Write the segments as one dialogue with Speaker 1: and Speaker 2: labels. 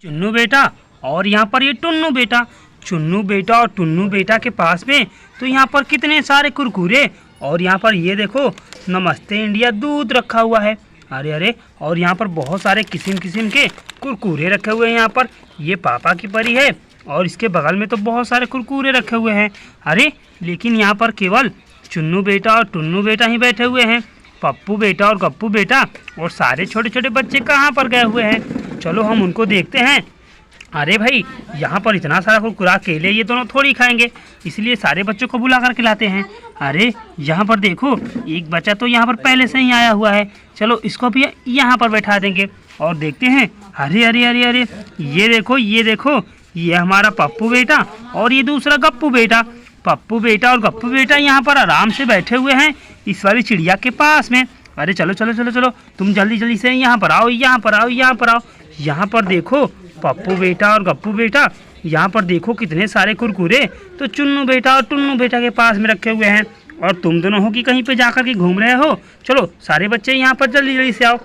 Speaker 1: चुन्नू बेटा और यहाँ पर ये टुन्नू बेटा। चुन्नू बेटा और टुन्नू बेटा के पास में तो यहाँ पर कितने सारे कुरकुरे, और यहाँ पर ये देखो नमस्ते इंडिया दूध रखा हुआ है। अरे अरे, और यहाँ पर बहुत सारे किस्म किस्म के कुरकुरे रखे हुए हैं। यहाँ पर ये पापा की परी है और इसके बगल में तो बहुत सारे कुरकुरे रखे हुए हैं। अरे लेकिन यहाँ पर केवल चुन्नू बेटा और टुन्नू बेटा ही बैठे हुए हैं। पप्पू बेटा और गप्पू बेटा और सारे छोटे छोटे बच्चे कहाँ पर गए हुए हैं? चलो हम उनको देखते हैं। अरे भाई, यहाँ पर इतना सारा कुरकुरा अकेले ये दोनों थोड़ी खाएंगे, इसलिए सारे बच्चों को बुला कर खिलाते हैं। अरे यहाँ पर देखो, एक बच्चा तो यहाँ पर पहले से ही आया हुआ है। चलो इसको भी यहाँ पर बैठा देंगे और देखते हैं। अरे अरे अरे अरे, ये देखो, ये हमारा पप्पू बेटा और ये दूसरा गप्पू बेटा। पप्पू बेटा और गप्पू बेटा यहाँ पर आराम से बैठे हुए हैं इस वाली चिड़िया के पास में। अरे चलो चलो चलो चलो, तुम जल्दी जल्दी से यहाँ पर आओ, यहाँ पर आओ, यहाँ पर आओ। यहाँ पर देखो पप्पू बेटा और गप्पू बेटा, यहाँ पर देखो कितने सारे कुरकुरे तो चुन्नू बेटा और टुन्नू बेटा के पास में रखे हुए हैं। और तुम दोनों हो कि कहीं पे जाकर के घूम रहे हो? चलो सारे बच्चे यहाँ पर जल्दी जल्दी से आओ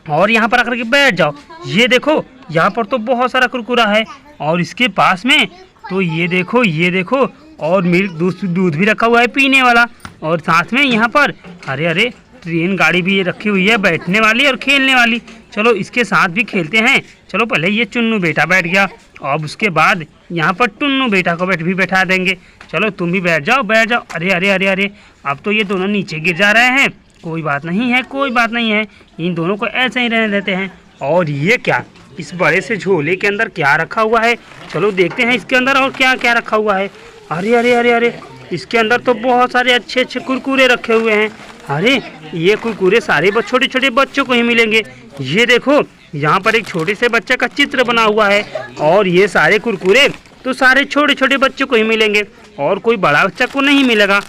Speaker 1: और यहाँ पर आकर के बैठ जाओ। ये देखो, यहाँ पर तो बहुत सारा कुरकुरा है और इसके पास में तो ये देखो और मिल्क दूध भी रखा हुआ है पीने वाला। और साथ में यहाँ पर अरे अरे, ट्रेन गाड़ी भी ये रखी हुई है बैठने वाली और खेलने वाली। चलो इसके साथ भी खेलते हैं। चलो पहले ये चुन्नू बेटा बैठ गया, अब उसके बाद यहाँ पर टुन्नू बेटा को बैठा देंगे। चलो तुम भी बैठ जाओ बैठ जाओ। अरे अरे अरे अरे, अब तो ये दोनों नीचे गिर जा रहे हैं। कोई बात नहीं है, इन दोनों को ऐसे ही रहने देते हैं। और ये क्या, इस बड़े से झोले के अंदर क्या रखा हुआ है? चलो देखते हैं इसके अंदर और क्या क्या रखा हुआ है। अरे अरे अरे अरे, इसके अंदर तो बहुत सारे अच्छे अच्छे कुरकुरे रखे हुए हैं। अरे ये कुरकुरे सारे छोटे छोटे बच्चों को ही मिलेंगे। ये देखो, यहाँ पर एक छोटे से बच्चे का चित्र बना हुआ है और ये सारे कुरकुरे तो सारे छोटे छोटे बच्चों को ही मिलेंगे और कोई बड़ा बच्चा को नहीं मिलेगा।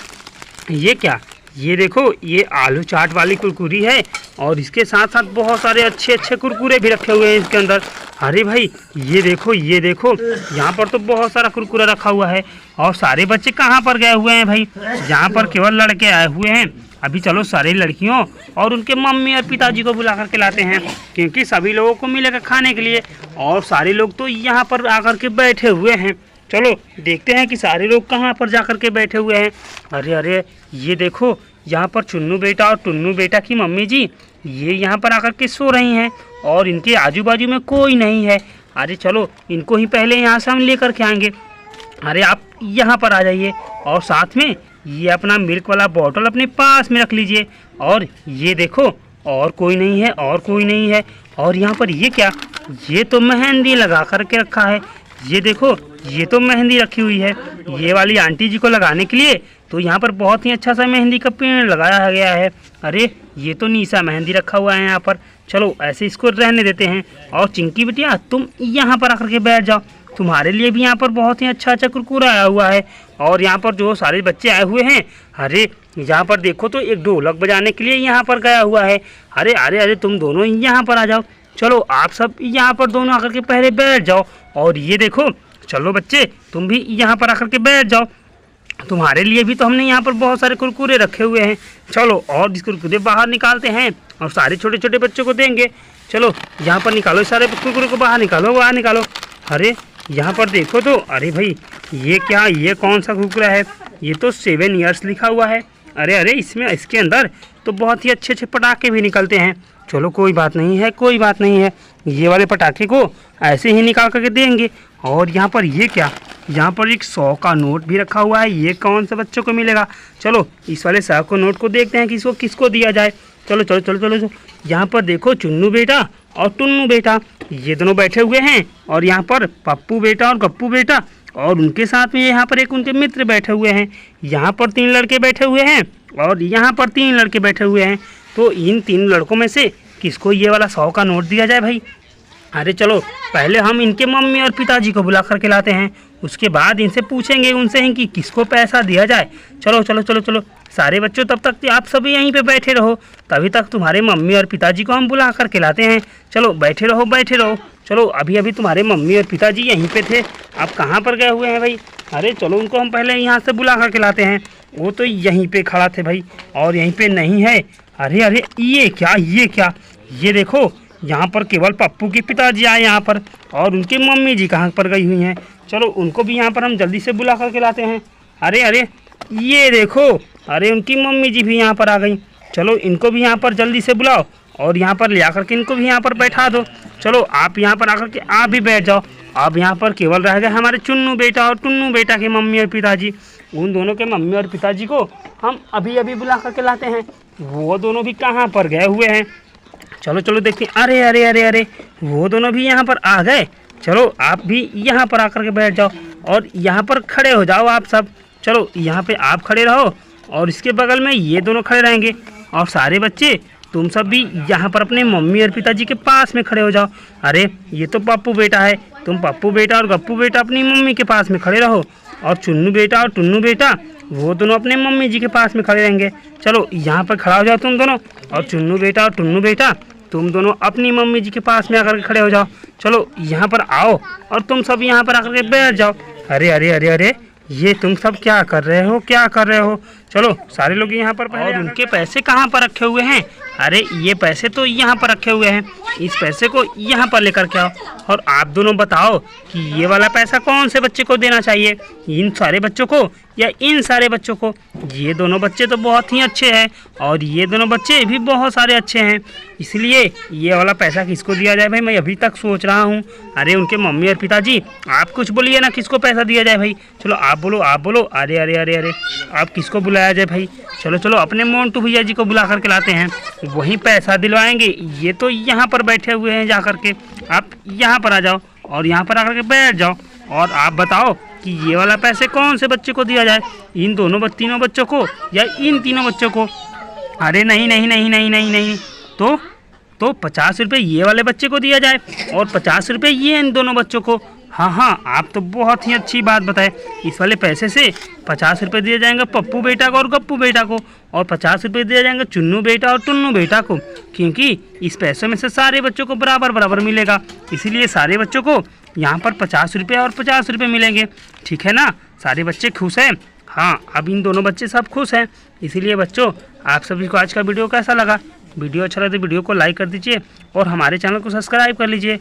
Speaker 1: ये क्या, ये देखो, ये आलू चाट वाली कुरकुरी है और इसके साथ साथ बहुत सारे अच्छे अच्छे कुरकुरे भी रखे हुए हैं इसके अंदर। अरे भाई, ये देखो, यहाँ पर तो बहुत सारा कुरकुरा रखा हुआ है और सारे बच्चे कहाँ पर गए हुए हैं भाई? यहाँ पर केवल लड़के आए हुए हैं। अभी चलो सारी लड़कियों और उनके मम्मी और पिताजी को बुला कर के लाते हैं, क्योंकि सभी लोगों को मिलेगा खाने के लिए और सारे लोग तो यहाँ पर आकर के बैठे हुए हैं। चलो देखते हैं कि सारे लोग कहाँ पर जाकर के बैठे हुए हैं। अरे अरे, ये देखो, यहाँ पर चुन्नू बेटा और टुन्नू बेटा की मम्मी जी ये यहाँ पर आकर के सो रही हैं और इनके आजू बाजू में कोई नहीं है। अरे चलो इनको ही पहले यहाँ से हम लेकर के आएंगे। अरे आप यहाँ पर आ जाइए और साथ में ये अपना मिल्क वाला बॉटल अपने पास में रख लीजिए। और ये देखो, और कोई नहीं है। और यहाँ पर ये क्या, ये तो मेहंदी लगा कर के रखा है। ये देखो, ये तो मेहंदी रखी हुई है ये वाली आंटी जी को लगाने के लिए। तो यहाँ पर बहुत ही अच्छा सा मेहंदी का पेड़ लगाया गया है। अरे ये तो नीसा मेहंदी रखा हुआ है यहाँ पर। चलो ऐसे इसको रहने देते हैं। और चिंकी बिटिया, तुम यहाँ पर आकर के बैठ जाओ, तुम्हारे लिए भी यहाँ पर बहुत ही अच्छा अच्छा कुरकुरा आया हुआ है। और यहाँ पर जो सारे बच्चे आए हुए हैं, अरे यहाँ पर देखो तो एक ढोलक बजाने के लिए यहाँ पर गया हुआ है। अरे अरे अरे, तुम दोनों यहाँ पर आ जाओ। चलो आप सब यहाँ पर दोनों आकर के पहले बैठ जाओ। और ये देखो, चलो बच्चे तुम भी यहाँ पर आकर के बैठ जाओ, तुम्हारे लिए भी तो हमने यहाँ पर बहुत सारे कुरकुरे रखे हुए हैं। चलो और इस कुरकुरे बाहर निकालते हैं और सारे छोटे छोटे बच्चों को देंगे। चलो यहाँ पर निकालो, सारे कुरकुरे को बाहर निकालो। अरे यहाँ पर देखो तो, अरे भाई ये क्या, ये कौन सा कुरकुरा है? ये तो 7 इयर्स लिखा हुआ है। अरे अरे, इसके अंदर तो बहुत ही अच्छे अच्छे पटाखे भी निकलते हैं। चलो कोई बात नहीं है, ये वाले पटाखे को ऐसे ही निकाल करके देंगे। और यहाँ पर ये क्या, यहाँ पर एक 100 का नोट भी रखा हुआ है। ये कौन से बच्चों को मिलेगा? चलो इस वाले 100 को नोट को देखते हैं कि किसको दिया जाए। चलो चलो चलो चलो, यहाँ पर देखो चुन्नू बेटा और टुन्नू बेटा ये दोनों बैठे हुए हैं और यहाँ पर पप्पू बेटा और गप्पू बेटा और उनके साथ में यहाँ पर एक उनके मित्र बैठे हुए हैं। यहाँ पर 3 लड़के बैठे हुए हैं और यहाँ पर 3 लड़के बैठे हुए हैं। तो इन 3 लड़कों में से किसको ये वाला 100 का नोट दिया जाए भाई? अरे चलो पहले हम इनके मम्मी और पिताजी को बुला कर के लाते हैं, उसके बाद इनसे पूछेंगे उनसे ही कि किसको पैसा दिया जाए। चलो चलो चलो चलो, सारे बच्चों तब तक आप सभी यहीं पे बैठे रहो, तभी तक तुम्हारे मम्मी और पिताजी को हम बुला कर के लाते हैं। चलो बैठे रहो। चलो अभी अभी तुम्हारे मम्मी और पिताजी यहीं पे थे, आप कहाँ पर गए हुए हैं भाई? अरे चलो उनको हम पहले यहाँ से बुला कर के लाते हैं। वो तो यहीं पे खड़ा थे भाई और यहीं पे नहीं है। अरे अरे, ये क्या, ये देखो, यहाँ पर केवल पप्पू के पिताजी आए यहाँ पर, और उनकी मम्मी जी कहाँ पर गई हुई हैं। चलो उनको भी यहाँ पर हम जल्दी से बुला करके लाते हैं। अरे अरे ये देखो, अरे उनकी मम्मी जी भी यहाँ पर आ गई। चलो इनको भी यहाँ पर जल्दी से बुलाओ और यहाँ पर ले आकर के इनको भी यहाँ पर बैठा दो। चलो आप यहाँ पर आकर के आप भी बैठ जाओ। अब यहाँ पर केवल रह गए हमारे चुन्नू बेटा और टुन्नू बेटा के मम्मी और पिताजी। उन दोनों के मम्मी और पिताजी को हम अभी अभी बुला करके लाते हैं। वो दोनों भी कहाँ पर गए हुए हैं, चलो चलो देखते हैं। अरे अरे अरे अरे वो दोनों भी यहाँ पर आ गए। चलो आप भी यहाँ पर आकर के बैठ जाओ और यहाँ पर खड़े हो जाओ आप सब। चलो यहाँ पे आप खड़े रहो और इसके बगल में ये दोनों खड़े रहेंगे। और सारे बच्चे तुम सब भी यहाँ पर अपने मम्मी और पिताजी के पास में खड़े हो जाओ। अरे ये तो पप्पू बेटा है, तुम पप्पू बेटा और गप्पू बेटा अपनी मम्मी के पास में खड़े रहो, और चुन्नू बेटा और टुन्नू बेटा वो दोनों अपने मम्मी जी के पास में खड़े रहेंगे। चलो यहाँ पर खड़ा हो जाओ तुम दोनों, और चुन्नू बेटा और टुन्नू बेटा तुम दोनों अपनी मम्मी जी के पास में आकर के खड़े हो जाओ। चलो यहाँ पर आओ और तुम सब यहाँ पर आकर के बैठ जाओ। अरे अरे अरे अरे ये तुम सब क्या कर रहे हो, क्या कर रहे हो? चलो सारे लोग यहाँ पर पहले। और उनके पैसे कहाँ पर रखे हुए हैं? अरे ये पैसे तो यहाँ पर रखे हुए हैं, इस पैसे को यहाँ पर लेकर के आओ। और आप दोनों बताओ कि ये वाला पैसा कौन से बच्चे को देना चाहिए, इन सारे बच्चों को या इन सारे बच्चों को? ये दोनों बच्चे तो बहुत ही अच्छे हैं और ये दोनों बच्चे भी बहुत सारे अच्छे हैं, इसलिए ये वाला पैसा किसको दिया जाए भाई, मैं अभी तक सोच रहा हूँ। अरे उनके मम्मी और पिताजी आप कुछ बोलिए ना, किसको पैसा दिया जाए भाई? चलो आप बोलो, आप बोलो। अरे अरे अरे अरे आप किसको बुलाया जाए भाई? चलो चलो अपने मोंटू भैया जी को बुला करके लाते हैं, वही पैसा दिलवाएंगे। ये तो यहाँ पर बैठे हुए हैं, जा करके आप यहाँ पर आ जाओ और यहाँ पर आकर के बैठ जाओ। और आप बताओ कि ये वाला पैसे कौन से बच्चे को दिया जाए, इन दोनों तीनों बच्चों को या इन तीनों बच्चों को? अरे नहीं नहीं नहीं नहीं नहीं नहीं, तो 50 रुपये ये वाले बच्चे को दिया जाए और 50 रुपये ये इन दोनों बच्चों को। हाँ हाँ आप तो बहुत ही अच्छी बात बताए। इस वाले पैसे से 50 रुपये दिए जाएंगे पप्पू बेटा को और गप्पू बेटा को, और 50 रुपये दिए जाएंगे चुन्नू बेटा और टुन्नू बेटा को, क्योंकि इस पैसे में से सारे बच्चों को बराबर बराबर मिलेगा, इसीलिए सारे बच्चों को यहाँ पर 50 रुपये और 50 रुपये मिलेंगे। ठीक है ना, सारे बच्चे खुश हैं? हाँ अब इन दोनों बच्चे सब खुश हैं। इसीलिए बच्चों आप सभी को आज का वीडियो कैसा लगा? वीडियो अच्छा लगे तो वीडियो को लाइक कर दीजिए और हमारे चैनल को सब्सक्राइब कर लीजिए।